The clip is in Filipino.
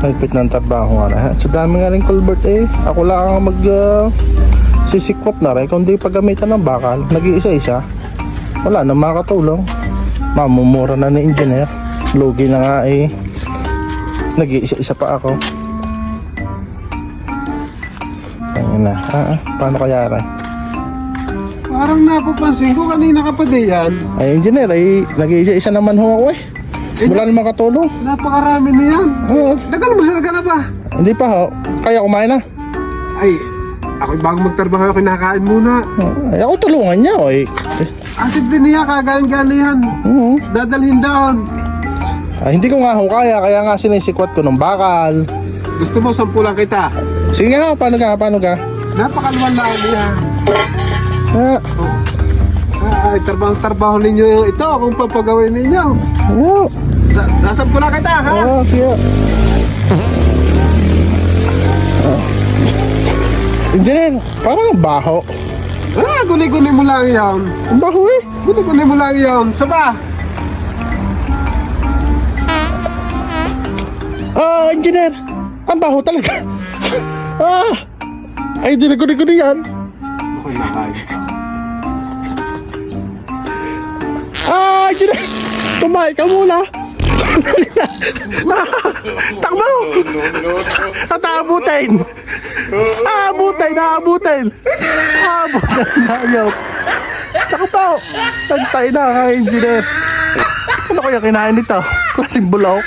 Nagpit ng trabaho nga na. So dami nga rin culvert eh. Ako lang ang sisikwat na rin. Kung di paggamitan ng bakal, nag-iisa-isa. Wala na makatulong. Mamumura na ni engineer. Lugi na nga eh. Nag-iisa-isa pa ako. Ayun na. Paano kaya rin? Parang napapansin ko kanina ka pa diyan. Ay engineer ay nag-iisa-isa naman ho ako eh. Wala na makatulong. Napakarami na yan. Oo. Nag-almusal ka na ba? Hindi pa ho. Kaya kumain na. Ay, ako bago magtrabaho, kinakain muna. Ay ako tulungan niya eh. Simple niya, kagayan-gana yan. Dadalhin doon. Ay, hindi ko nga ho kaya nga sinisikwat ko ng bakal. Gusto mo, 10 lang kita. Sige nga ho, paano ka? Napakaluwan lang niya. Ah, Ay, trabaho ninyo ito kung papagawin ninyo. oo. Nasab ko lang kita, ha? Oo, sige. Engineer, parang ang baho. Guni-guni mo lang yan. Ang baho eh. Guni-guni mo lang yan. Saba? Engineer, ang baho talaga. Ay, di na guni-guni yan. Okay na, kain ka. Engineer, kumain ka muna. Takbo! Tataabutin! Aabutin! Ayaw! Takbo! Tagtay na ka, engineer. Ano kaya kinain nito? Klaseng bulok.